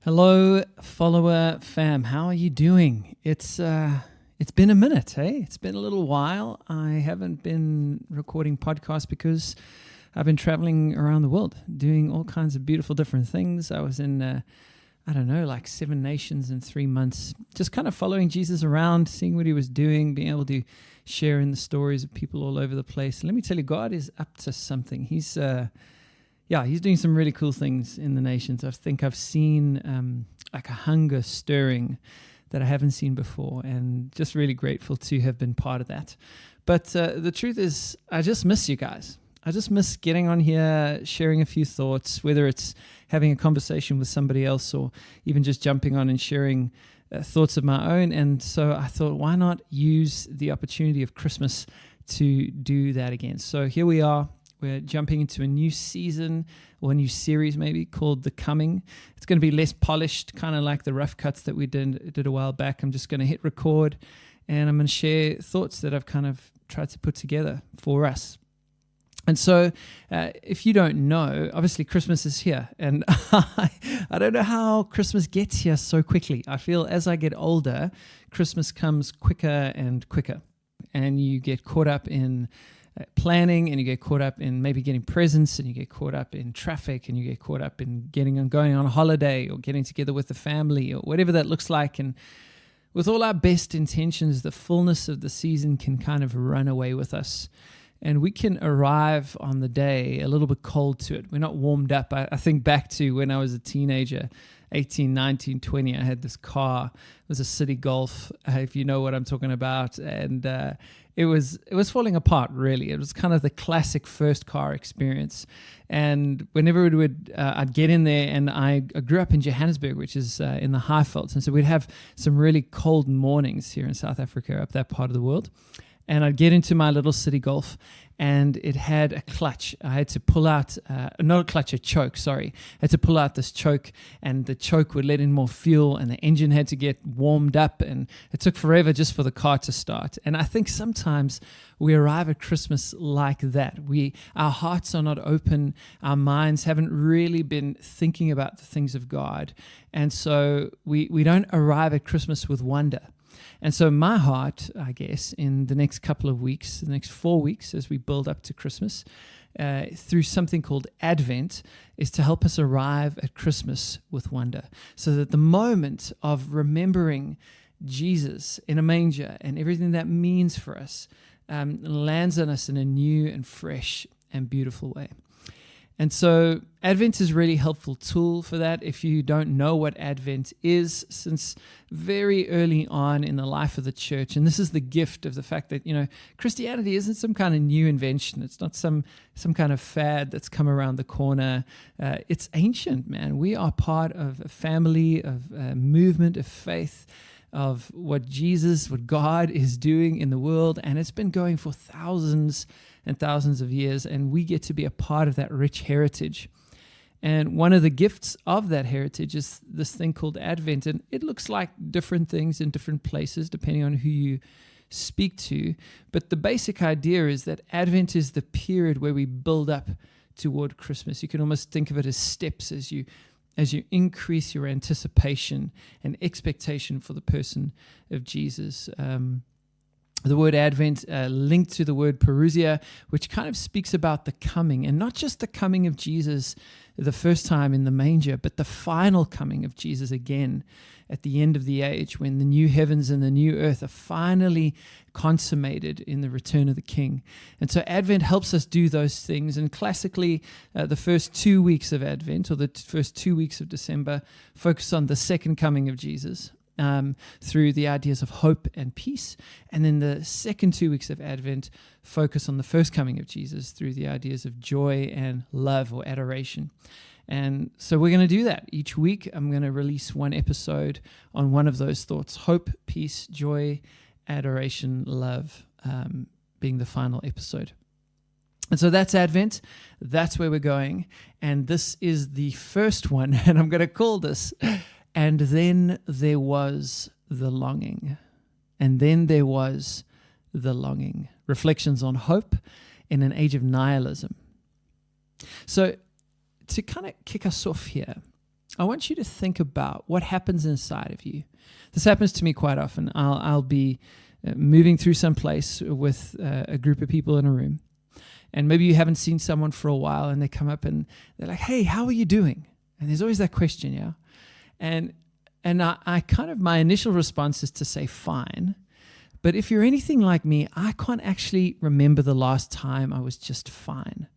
Hello, follower fam. How are you doing? It's been a minute, hey? It's been a little while. I haven't been recording podcasts because I've been traveling around the world, doing all kinds of beautiful different things. I was in, like 7 nations in 3 months, just kind of following Jesus around, seeing what he was doing, being able to share in the stories of people all over the place. And let me tell you, God is up to something. He's doing some really cool things in the nations. I think I've seen like a hunger stirring that I haven't seen before, and just really grateful to have been part of that. But the truth is, I just miss you guys. I just miss getting on here, sharing a few thoughts, whether it's having a conversation with somebody else or even just jumping on and sharing thoughts of my own. And so I thought, why not use the opportunity of Christmas to do that again? So here we are. We're jumping into a new season, or a new series maybe, called The Coming. It's going to be less polished, kind of like the rough cuts that we did a while back. I'm just going to hit record, and I'm going to share thoughts that I've kind of tried to put together for us. And so if you don't know, obviously Christmas is here, and I don't know how Christmas gets here so quickly. I feel as I get older, Christmas comes quicker and quicker, and you get caught up in planning, and you get caught up in maybe getting presents, and you get caught up in traffic, and you get caught up in going on a holiday or getting together with the family or whatever that looks like. And with all our best intentions, the fullness of the season can kind of run away with us, and we can arrive on the day a little bit cold to it. We're not warmed up. I think back to when I was a teenager, 18, 19, 20, I had this car. It was a City Golf, if you know what I'm talking about. And it was falling apart, really. It was kind of the classic first car experience. And whenever I'd get in there, and I grew up in Johannesburg, which is in the Highvelds. And so we'd have some really cold mornings here in South Africa, up that part of the world. And I'd get into my little City Golf, and it had a clutch. I had to pull out, not a clutch, a choke, sorry. I had to pull out this choke, and the choke would let in more fuel, and the engine had to get warmed up, and it took forever just for the car to start. And I think sometimes we arrive at Christmas like that. Our hearts are not open. Our minds haven't really been thinking about the things of God. And so we don't arrive at Christmas with wonder. And so my heart, I guess, in the next couple of weeks, the next 4 weeks as we build up to Christmas, through something called Advent, is to help us arrive at Christmas with wonder. So that the moment of remembering Jesus in a manger and everything that means for us lands on us in a new and fresh and beautiful way. And so Advent is a really helpful tool for that. If you don't know what Advent is, since very early on in the life of the church, and this is the gift of the fact that, Christianity isn't some kind of new invention. It's not some kind of fad that's come around the corner. It's ancient, man. We are part of a family, of a movement of faith, of what God is doing in the world. And it's been going for thousands and thousands of years, and we get to be a part of that rich heritage. And one of the gifts of that heritage is this thing called Advent, and it looks like different things in different places depending on who you speak to. But the basic idea is that Advent is the period where we build up toward Christmas. You can almost think of it as steps as you increase your anticipation and expectation for the person of Jesus. The word Advent linked to the word parousia, which kind of speaks about the coming, and not just the coming of Jesus the first time in the manger, but the final coming of Jesus again at the end of the age, when the new heavens and the new earth are finally consummated in the return of the King. And so Advent helps us do those things. And classically, the first 2 weeks of Advent, or the first 2 weeks of December, focus on the second coming of Jesus. Through the ideas of hope and peace. And then the second 2 weeks of Advent focus on the first coming of Jesus through the ideas of joy and love, or adoration. And so we're going to do that. Each week I'm going to release one episode on one of those thoughts: hope, peace, joy, adoration, love, being the final episode. And so that's Advent. That's where we're going. And this is the first one, and I'm going to call this "And then there was the longing." And then there was the longing. Reflections on hope in an age of nihilism. So to kind of kick us off here, I want you to think about what happens inside of you. This happens to me quite often. I'll be moving through some place with a group of people in a room, and maybe you haven't seen someone for a while, and they come up and they're like, "Hey, how are you doing?" And there's always that question, yeah. And I kind of, my initial response is to say fine. But if you're anything like me, I can't actually remember the last time I was just fine.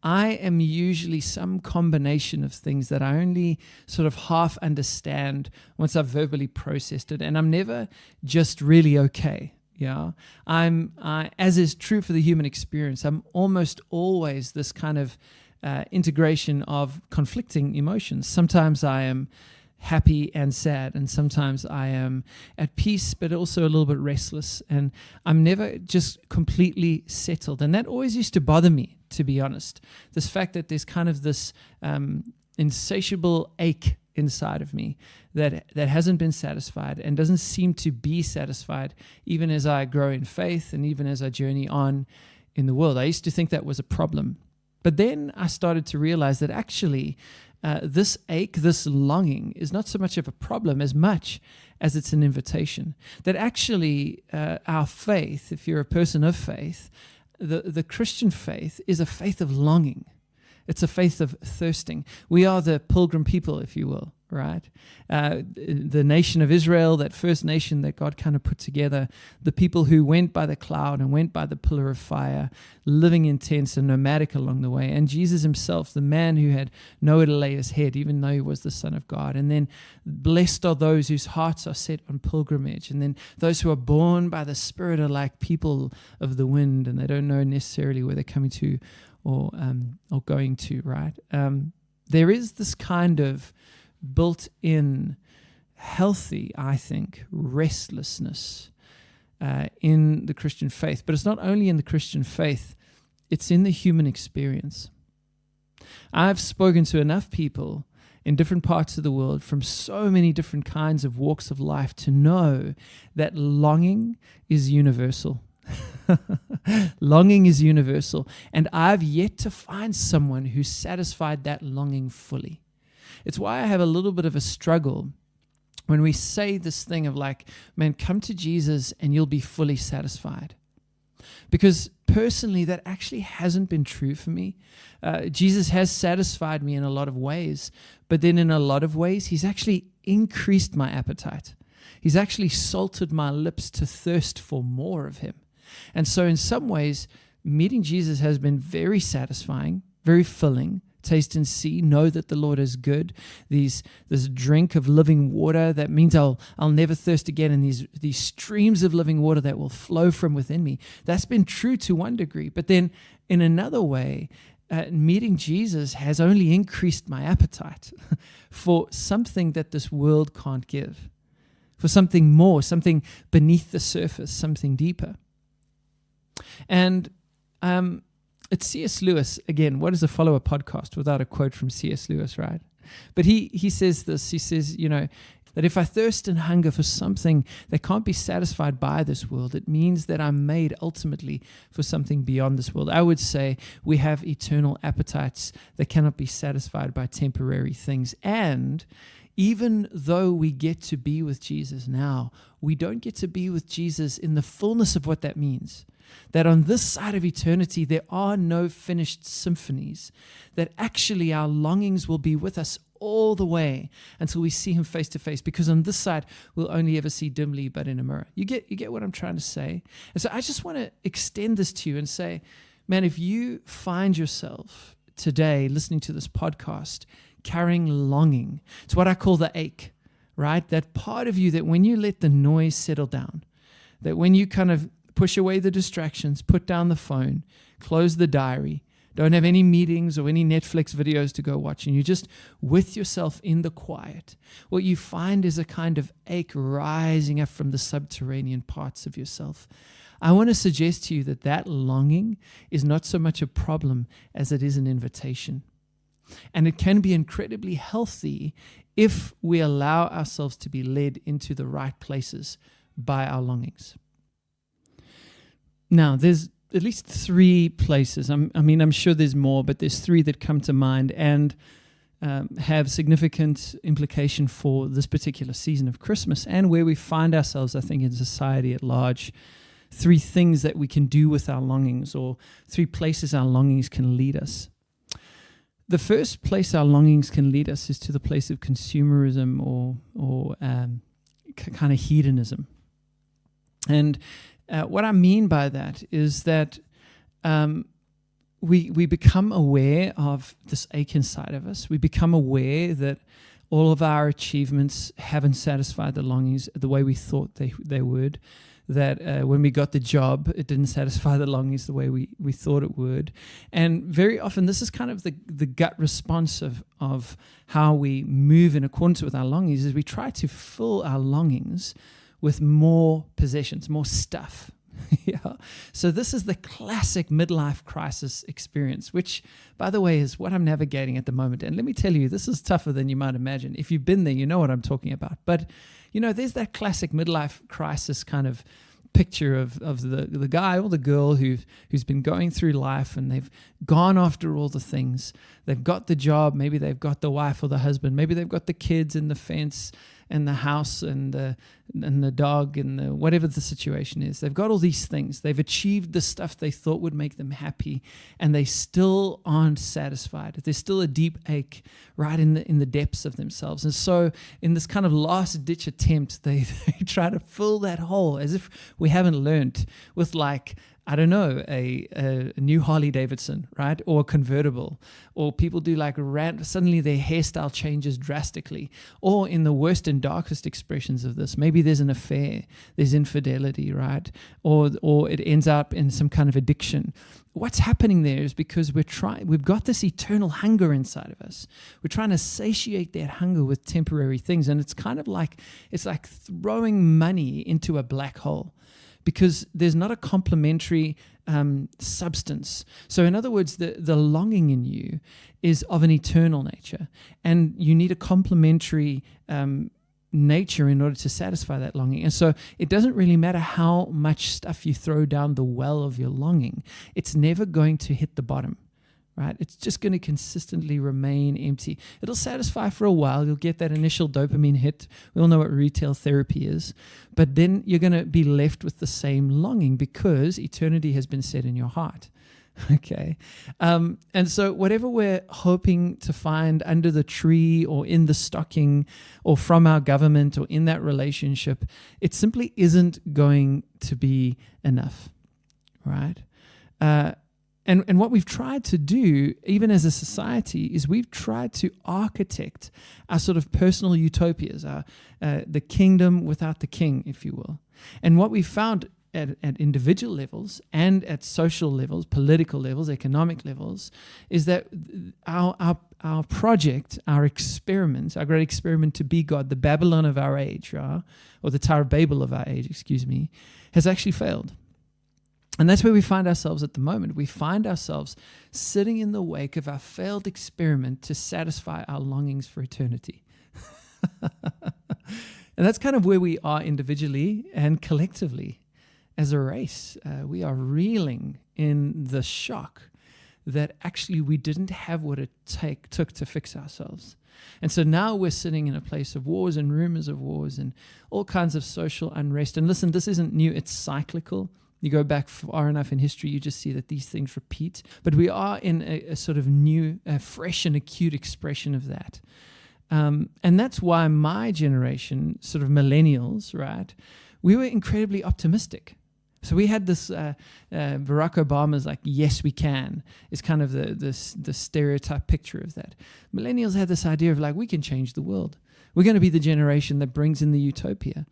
I am usually some combination of things that I only sort of half understand once I've verbally processed it, and I'm never just really okay. Yeah, as is true for the human experience, I'm almost always this kind of integration of conflicting emotions. Sometimes I am happy and sad, and sometimes I am at peace, but also a little bit restless, and I'm never just completely settled. And that always used to bother me, to be honest. This fact that there's kind of this insatiable ache inside of me that hasn't been satisfied and doesn't seem to be satisfied even as I grow in faith and even as I journey on in the world. I used to think that was a problem. But then I started to realize that actually this ache, this longing is not so much of a problem as much as it's an invitation. That actually our faith, if you're a person of faith, the Christian faith is a faith of longing. It's a faith of thirsting. We are the pilgrim people, if you will, right? The nation of Israel, that first nation that God kind of put together, the people who went by the cloud and went by the pillar of fire, living in tents and nomadic along the way. And Jesus himself, the man who had nowhere to lay his head, even though he was the Son of God. And then blessed are those whose hearts are set on pilgrimage. And then those who are born by the Spirit are like people of the wind, and they don't know necessarily where they're coming to or going to, right? There is this kind of built-in healthy, I think, restlessness in the Christian faith. But it's not only in the Christian faith, it's in the human experience. I've spoken to enough people in different parts of the world from so many different kinds of walks of life to know that longing is universal. Longing is universal, and I've yet to find someone who satisfied that longing fully. It's why I have a little bit of a struggle when we say this thing of like, man, come to Jesus and you'll be fully satisfied. Because personally, that actually hasn't been true for me. Jesus has satisfied me in a lot of ways, but then in a lot of ways, he's actually increased my appetite. He's actually salted my lips to thirst for more of him. And so in some ways, meeting Jesus has been very satisfying, very filling. Taste and see, know that the Lord is good. This drink of living water that means I'll never thirst again, and these streams of living water that will flow from within me. That's been true to one degree. But then in another way, meeting Jesus has only increased my appetite for something that this world can't give, for something more, something beneath the surface, something deeper. And it's C.S. Lewis, again, what is a follower podcast without a quote from C.S. Lewis, right? But he says this, he says, that if I thirst and hunger for something that can't be satisfied by this world, it means that I'm made ultimately for something beyond this world. I would say we have eternal appetites that cannot be satisfied by temporary things. And even though we get to be with Jesus now, we don't get to be with Jesus in the fullness of what that means. That on this side of eternity, there are no finished symphonies. That actually our longings will be with us all the way until we see him face to face. Because on this side, we'll only ever see dimly, but in a mirror. You get what I'm trying to say? And so I just want to extend this to you and say, man, if you find yourself today listening to this podcast, carrying longing, it's what I call the ache, right? That part of you that when you let the noise settle down, that when you kind of push away the distractions, put down the phone, close the diary, don't have any meetings or any Netflix videos to go watch, and you're just with yourself in the quiet, what you find is a kind of ache rising up from the subterranean parts of yourself. I want to suggest to you that longing is not so much a problem as it is an invitation. And it can be incredibly healthy if we allow ourselves to be led into the right places by our longings. Now, there's at least 3 places. I'm sure there's more, but there's 3 that come to mind. And have significant implication for this particular season of Christmas and where we find ourselves, I think, in society at large. 3 things that we can do with our longings, or 3 places our longings can lead us. The first place our longings can lead us is to the place of consumerism or kind of hedonism. And what I mean by that is that we become aware of this ache inside of us. We become aware that all of our achievements haven't satisfied the longings the way we thought they would. That when we got the job, it didn't satisfy the longings the way we thought it would. And very often, this is kind of the gut response of how we move in accordance with our longings, is we try to fill our longings with more possessions, more stuff. Yeah. So this is the classic midlife crisis experience, which, by the way, is what I'm navigating at the moment. And let me tell you, this is tougher than you might imagine. If you've been there, you know what I'm talking about. But, there's that classic midlife crisis kind of picture of the guy or the girl who's been going through life, and they've gone after all the things. They've got the job, maybe they've got the wife or the husband, maybe they've got the kids and the fence and the house and the dog and whatever the situation is. They've got all these things. They've achieved the stuff they thought would make them happy, and they still aren't satisfied. There's still a deep ache right in the depths of themselves. And so in this kind of last ditch attempt, they try to fill that hole, as if we haven't learned, with I don't know, a new Harley Davidson, right? Or a convertible. Or people do suddenly their hairstyle changes drastically. Or in the worst and darkest expressions of this, maybe there's an affair, there's infidelity, right? Or it ends up in some kind of addiction. What's happening there is because we've got this eternal hunger inside of us. We're trying to satiate that hunger with temporary things. And it's kind of it's like throwing money into a black hole, because there's not a complementary substance. So in other words, the longing in you is of an eternal nature, and you need a complementary nature in order to satisfy that longing. And so it doesn't really matter how much stuff you throw down the well of your longing. It's never going to hit the bottom. Right? It's just going to consistently remain empty. It'll satisfy for a while. You'll get that initial dopamine hit. We all know what retail therapy is. But then you're going to be left with the same longing, because eternity has been set in your heart. Okay? And so whatever we're hoping to find under the tree or in the stocking or from our government or in that relationship, it simply isn't going to be enough. Right? And what we've tried to do, even as a society, is we've tried to architect our sort of personal utopias, the kingdom without the king, if you will. And what we found at individual levels and at social levels, political levels, economic levels, is that our project, our experiment, our great experiment to be God, the Babylon of our age, or the Tower of Babel of our age, has actually failed. And that's where we find ourselves at the moment. We find ourselves sitting in the wake of our failed experiment to satisfy our longings for eternity. And that's kind of where we are individually and collectively as a race. We are reeling in the shock that actually we didn't have what it took to fix ourselves. And so now we're sitting in a place of wars and rumors of wars and all kinds of social unrest. And listen, this isn't new. It's cyclical. You go back far enough in history, you just see that these things repeat. But we are in a sort of new, fresh and acute expression of that. And that's why my generation, sort of millennials, right, we were incredibly optimistic. So we had this, Barack Obama's yes, we can, is kind of the stereotype picture of that. Millennials had this idea of we can change the world. We're going to be the generation that brings in the utopia.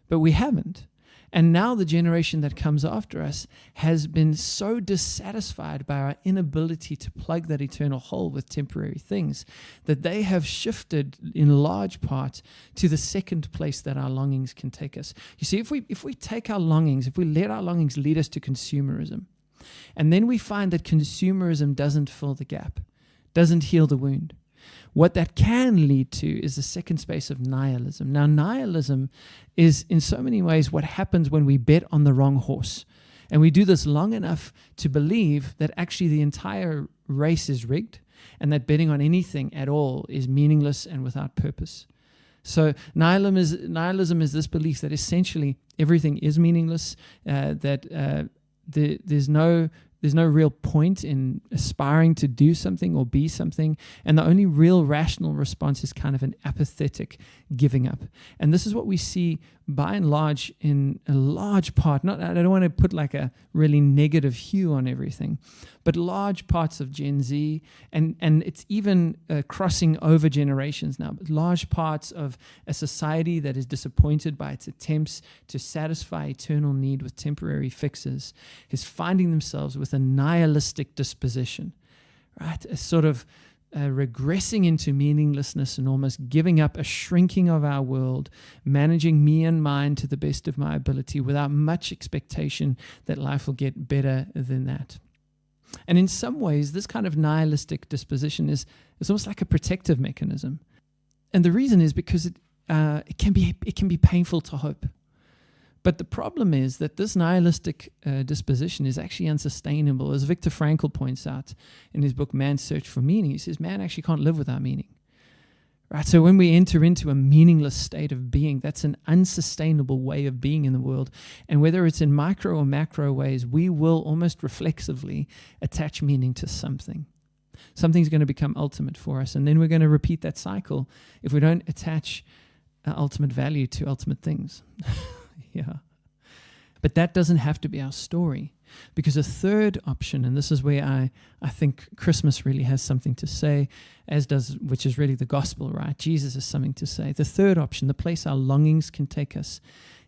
But we haven't. And now the generation that comes after us has been so dissatisfied by our inability to plug that eternal hole with temporary things that they have shifted in large part to the second place that our longings can take us. You see, if we take our longings, if we let our longings lead us to consumerism, and then we find that consumerism doesn't fill the gap, doesn't heal the wound, what that can lead to is the second space of nihilism. Now, nihilism is in so many ways what happens when we bet on the wrong horse. And we do this long enough to believe that actually the entire race is rigged, and that betting on anything at all is meaningless and without purpose. So nihilism is this belief that essentially everything is meaningless, that there's no real point in aspiring to do something or be something, and the only real rational response is kind of an apathetic giving up. And this is what we see by and large in a large part, I don't want to put like a really negative hue on everything, but large parts of Gen Z, and it's even crossing over generations now, but large parts of a society that is disappointed by its attempts to satisfy eternal need with temporary fixes is finding themselves with a nihilistic disposition, right? A sort of regressing into meaninglessness and almost giving up, a shrinking of our world, managing me and mine to the best of my ability without much expectation that life will get better than that. And in some ways, this kind of nihilistic disposition is almost like a protective mechanism. And the reason is because it can be painful to hope. But the problem is that this nihilistic disposition is actually unsustainable. As Viktor Frankl points out in his book, Man's Search for Meaning, he says, man actually can't live without meaning. Right? So when we enter into a meaningless state of being, that's an unsustainable way of being in the world. And whether it's in micro or macro ways, we will almost reflexively attach meaning to something. Something's going to become ultimate for us. And then we're going to repeat that cycle if we don't attach ultimate value to ultimate things. Yeah. But that doesn't have to be our story, because a third option, and this is where I think Christmas really has something to say, which is really the gospel, right? Jesus has something to say. The third option, the place our longings can take us,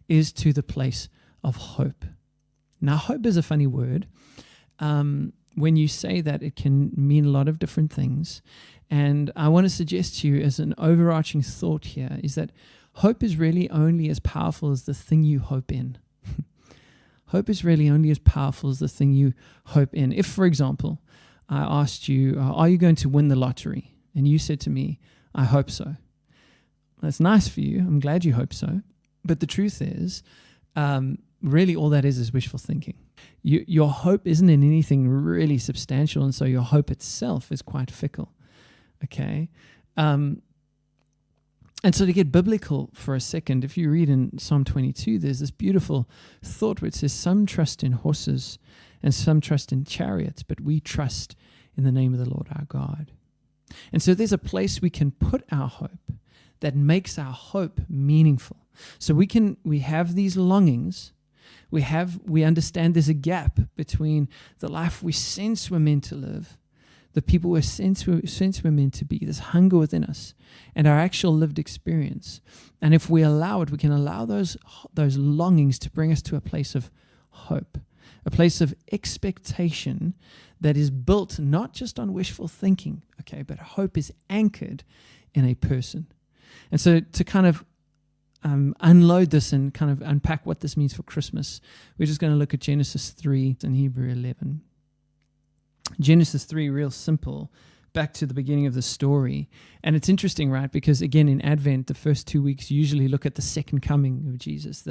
is to the place of hope. Now, hope is a funny word. When you say that, it can mean a lot of different things. And I want to suggest to you as an overarching thought here is that hope is really only as powerful as the thing you hope in. Hope is really only as powerful as the thing you hope in. If, for example, I asked you, are you going to win the lottery? And you said to me, I hope so. That's nice for you. I'm glad you hope so. But the truth is, really all that is wishful thinking. Your hope isn't in anything really substantial, and so your hope itself is quite fickle. Okay? And so to get biblical for a second, if you read in Psalm 22, there's this beautiful thought where it says, some trust in horses and some trust in chariots, but we trust in the name of the Lord our God. And so there's a place we can put our hope that makes our hope meaningful. So we have these longings. We understand there's a gap between the life we sense we're meant to live, the people we're sense we're meant to be, this hunger within us, and our actual lived experience. And if we allow it, we can allow those longings to bring us to a place of hope, a place of expectation that is built not just on wishful thinking, okay, but hope is anchored in a person. And so to kind of unload this and kind of unpack what this means for Christmas, we're just going to look at Genesis 3 and Hebrew 11. Genesis 3, real simple, back to the beginning of the story. And it's interesting, right? Because again, in Advent, the first 2 weeks usually look at the second coming of Jesus,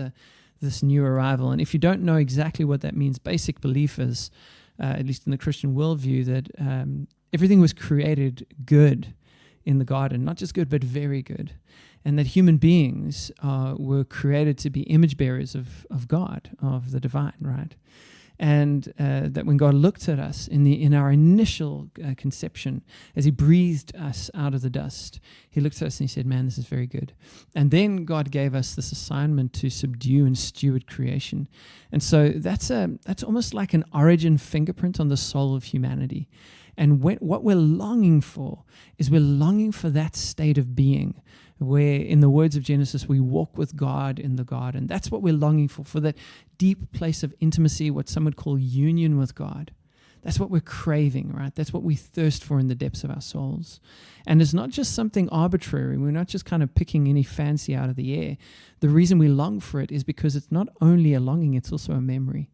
this new arrival. And if you don't know exactly what that means, basic belief is, at least in the Christian worldview, that everything was created good in the garden, not just good, but very good. And that human beings were created to be image bearers of God, of the divine, right? And that when God looked at us in our initial conception, as he breathed us out of the dust, he looked at us and he said, man, this is very good. And then God gave us this assignment to subdue and steward creation. And so that's almost like an origin fingerprint on the soul of humanity. And what we're longing for is we're longing for that state of being where, in the words of Genesis, we walk with God in the garden. That's what we're longing for that deep place of intimacy, what some would call union with God. That's what we're craving, right? That's what we thirst for in the depths of our souls. And it's not just something arbitrary. We're not just kind of picking any fancy out of the air. The reason we long for it is because it's not only a longing, it's also a memory.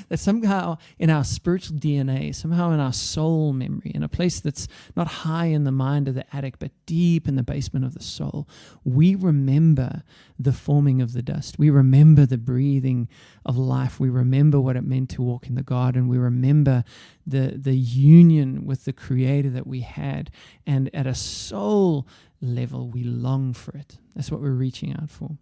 that somehow in our spiritual DNA, somehow in our soul memory, in a place that's not high in the mind of the addict, but deep in the basement of the soul, we remember the forming of the dust. We remember the breathing of life. We remember what it meant to walk in the garden. We remember the union with the Creator that we had. And at a soul level, we long for it. That's what we're reaching out for.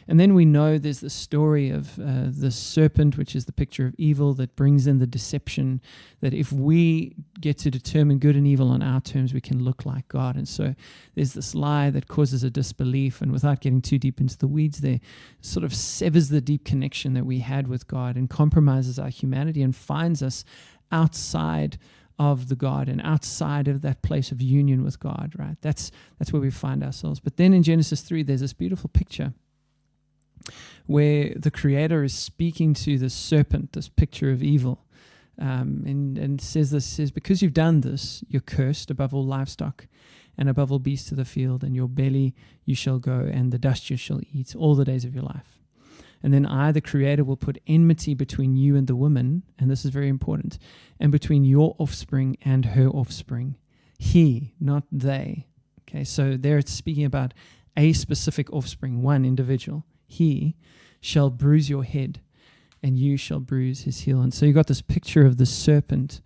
And then we know there's the story of the serpent, which is the picture of evil that brings in the deception that if we get to determine good and evil on our terms, we can look like God. And so there's this lie that causes a disbelief, and without getting too deep into the weeds there, sort of severs the deep connection that we had with God and compromises our humanity and finds us outside of the garden, outside of that place of union with God, right? That's where we find ourselves. But then in Genesis 3, there's this beautiful picture where the Creator is speaking to the serpent, this picture of evil, and says, because you've done this, you're cursed above all livestock and above all beasts of the field, and your belly you shall go, and the dust you shall eat all the days of your life. And then I, the Creator, will put enmity between you and the woman, and this is very important, and between your offspring and her offspring. He, not they. Okay, so there it's speaking about a specific offspring, one individual. He shall bruise your head, and you shall bruise his heel. And so you got this picture of the serpent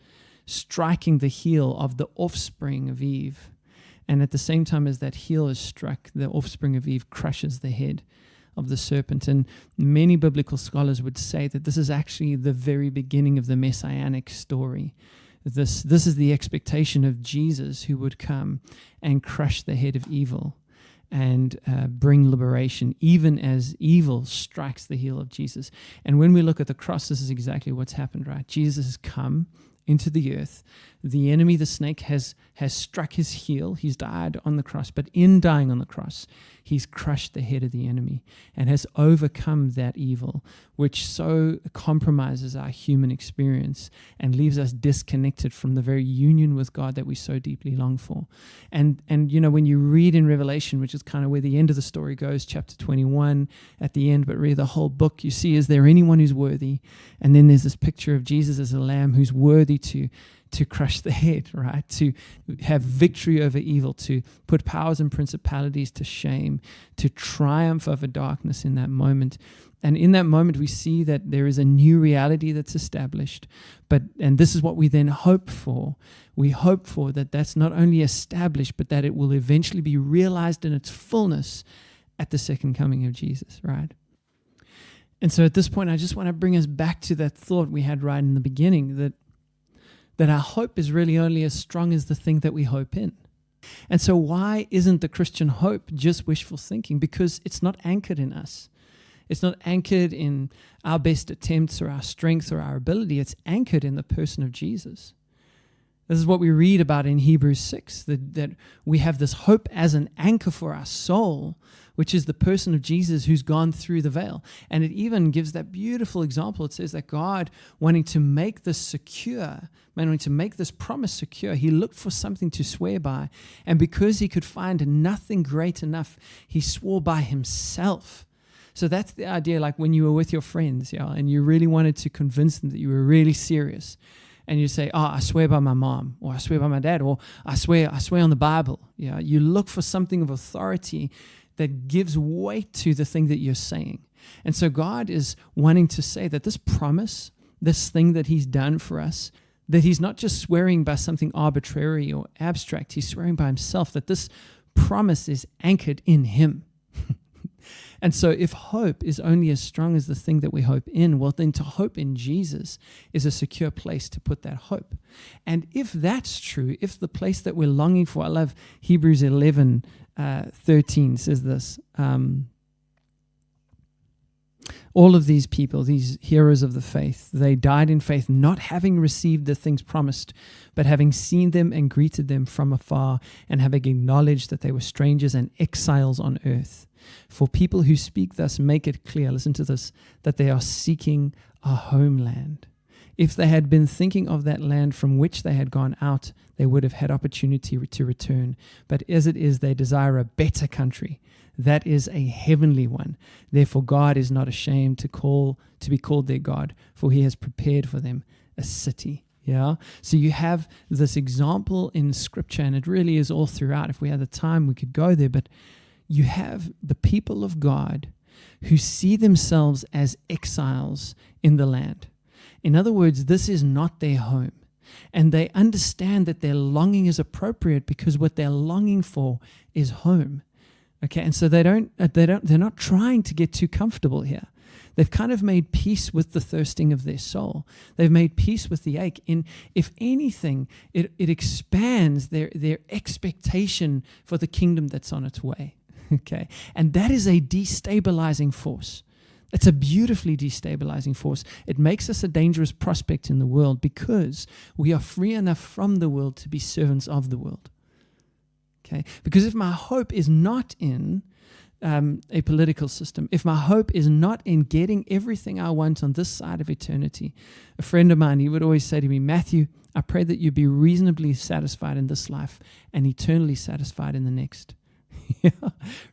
striking the heel of the offspring of Eve. And at the same time as that heel is struck, the offspring of Eve crushes the head of the serpent. And many biblical scholars would say that this is actually the very beginning of the messianic story. This is the expectation of Jesus, who would come and crush the head of evil and bring liberation, even as evil strikes the heel of Jesus. And when we look at the cross, this is exactly what's happened, right? Jesus has come into the earth. The enemy, the snake, has struck his heel. He's died on the cross. But in dying on the cross, he's crushed the head of the enemy and has overcome that evil, which so compromises our human experience and leaves us disconnected from the very union with God that we so deeply long for. And you know, when you read in Revelation, which is kind of where the end of the story goes, chapter 21 at the end, but really the whole book, you see, is there anyone who's worthy? And then there's this picture of Jesus as a lamb who's worthy to crush the head, right? To have victory over evil, to put powers and principalities to shame, to triumph over darkness in that moment. And in that moment, we see that there is a new reality that's established. And this is what we then hope for. We hope for that's not only established, but that it will eventually be realized in its fullness at the second coming of Jesus, right? And so at this point, I just want to bring us back to that thought we had right in the beginning, that our hope is really only as strong as the thing that we hope in. And so why isn't the Christian hope just wishful thinking? Because it's not anchored in us. It's not anchored in our best attempts or our strength or our ability. It's anchored in the person of Jesus. This is what we read about in Hebrews 6, that we have this hope as an anchor for our soul, which is the person of Jesus who's gone through the veil. And it even gives that beautiful example. It says that God, wanting to make this secure, wanting to make this promise secure, he looked for something to swear by. And because he could find nothing great enough, he swore by himself. So that's the idea, like when you were with your friends, and you really wanted to convince them that you were really serious. And you say, I swear by my mom, or I swear by my dad, or I swear on the Bible. You look for something of authority that gives weight to the thing that you're saying. And so God is wanting to say that this promise, this thing that he's done for us, that he's not just swearing by something arbitrary or abstract, he's swearing by himself, that this promise is anchored in him. And so if hope is only as strong as the thing that we hope in, well, then to hope in Jesus is a secure place to put that hope. And if that's true, if the place that we're longing for, I love Hebrews 11:13 says this, all of these people, these heroes of the faith, they died in faith, not having received the things promised, but having seen them and greeted them from afar, and having acknowledged that they were strangers and exiles on earth. For people who speak thus make it clear, listen to this, that they are seeking a homeland. If they had been thinking of that land from which they had gone out, they would have had opportunity to return. But as it is, they desire a better country. That is a heavenly one. Therefore, God is not ashamed to be called their God, for he has prepared for them a city. Yeah. So you have this example in Scripture, and it really is all throughout. If we had the time, we could go there. But you have the people of God who see themselves as exiles in the land. In other words, this is not their home. And they understand that their longing is appropriate because what they're longing for is home. Okay, and so they're not trying to get too comfortable here. They've kind of made peace with the thirsting of their soul. They've made peace with the ache. And if anything, it expands their expectation for the kingdom that's on its way. Okay, and that is a destabilizing force. It's a beautifully destabilizing force. It makes us a dangerous prospect in the world because we are free enough from the world to be servants of the world. Okay, because if my hope is not in a political system, if my hope is not in getting everything I want on this side of eternity, a friend of mine, he would always say to me, Matthew, I pray that you be reasonably satisfied in this life and eternally satisfied in the next.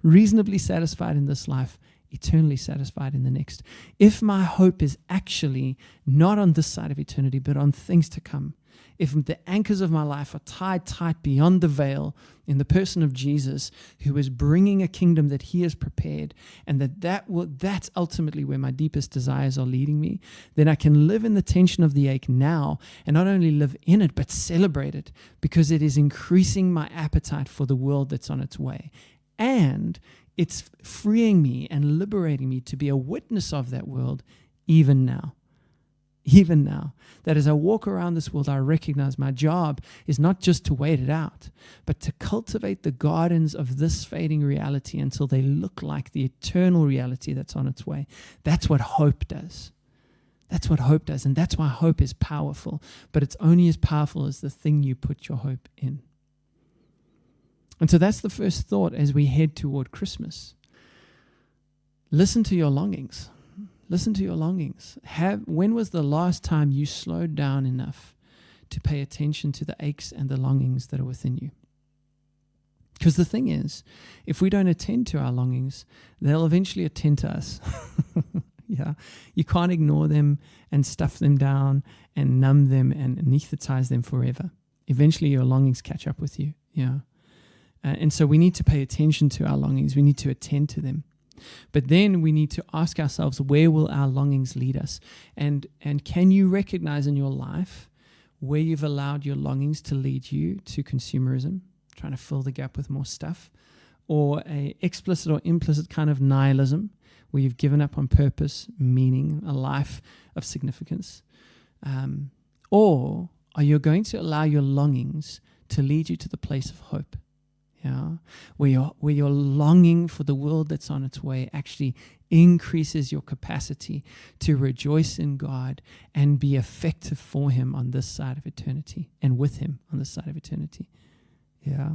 Reasonably satisfied in this life, eternally satisfied in the next. If my hope is actually not on this side of eternity, but on things to come, if the anchors of my life are tied tight beyond the veil in the person of Jesus, who is bringing a kingdom that he has prepared, and that's ultimately where my deepest desires are leading me, then I can live in the tension of the ache now, and not only live in it, but celebrate it, because it is increasing my appetite for the world that's on its way. And it's freeing me and liberating me to be a witness of that world even now. Even now, that as I walk around this world, I recognize my job is not just to wait it out, but to cultivate the gardens of this fading reality until they look like the eternal reality that's on its way. That's what hope does. That's what hope does, and that's why hope is powerful, but it's only as powerful as the thing you put your hope in. And so that's the first thought as we head toward Christmas. Listen to your longings. Listen to your longings. When was the last time you slowed down enough to pay attention to the aches and the longings that are within you? Because the thing is, if we don't attend to our longings, they'll eventually attend to us. Yeah, you can't ignore them and stuff them down and numb them and anesthetize them forever. Eventually your longings catch up with you. Yeah. And so we need to pay attention to our longings. We need to attend to them. But then we need to ask ourselves, where will our longings lead us? And can you recognize in your life where you've allowed your longings to lead you to consumerism, trying to fill the gap with more stuff, or a explicit or implicit kind of nihilism, where you've given up on purpose, meaning, a life of significance? Or are you going to allow your longings to lead you to the place of hope? Yeah, where your longing for the world that's on its way actually increases your capacity to rejoice in God and be effective for him on this side of eternity and with him on this side of eternity. Yeah,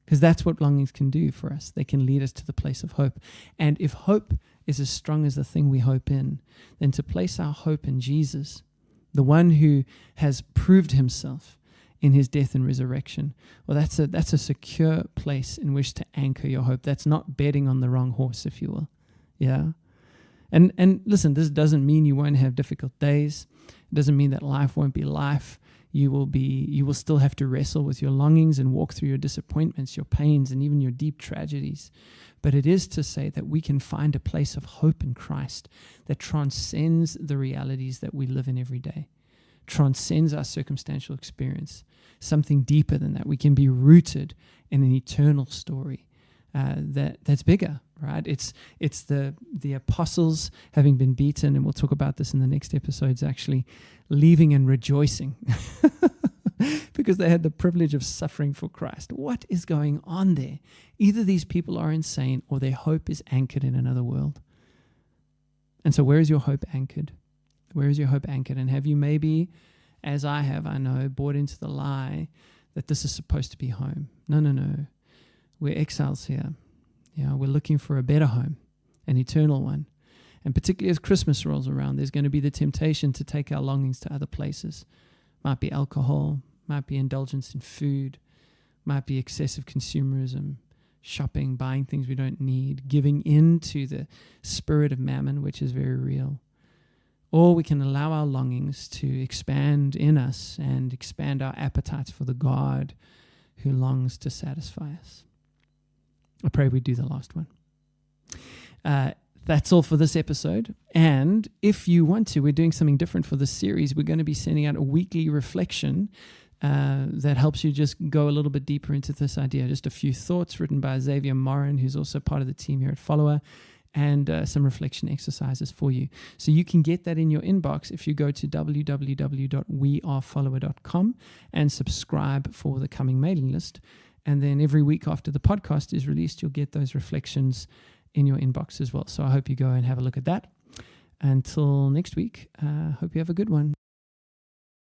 because that's what longings can do for us. They can lead us to the place of hope. And if hope is as strong as the thing we hope in, then to place our hope in Jesus, the one who has proved himself in his death and resurrection, well, that's a secure place in which to anchor your hope. That's not betting on the wrong horse, if you will. Yeah. And listen, this doesn't mean you won't have difficult days. It doesn't mean that life won't be life. You will still have to wrestle with your longings and walk through your disappointments, your pains, and even your deep tragedies. But it is to say that we can find a place of hope in Christ that transcends the realities that we live in every day, transcends our circumstantial experience, something deeper than that. We can be rooted in an eternal story that's bigger, right? It's the apostles having been beaten, and we'll talk about this in the next episodes, actually leaving and rejoicing because they had the privilege of suffering for Christ. What is going on there? Either these people are insane or their hope is anchored in another world. And so where is your hope anchored? Where is your hope anchored? And have you maybe, as I have, I know, bought into the lie that this is supposed to be home? No. We're exiles here. We're looking for a better home, an eternal one. And particularly as Christmas rolls around, there's going to be the temptation to take our longings to other places. Might be alcohol, might be indulgence in food, might be excessive consumerism, shopping, buying things we don't need, giving in to the spirit of mammon, which is very real. Or we can allow our longings to expand in us and expand our appetites for the God who longs to satisfy us. I pray we do the last one. That's all for this episode. And if you want to, we're doing something different for this series. We're going to be sending out a weekly reflection that helps you just go a little bit deeper into this idea. Just a few thoughts written by Xavier Morin, who's also part of the team here at Follower, and some reflection exercises for you. So you can get that in your inbox if you go to www.wearefollower.com and subscribe for the coming mailing list. And then every week after the podcast is released, you'll get those reflections in your inbox as well. So I hope you go and have a look at that. Until next week, hope you have a good one.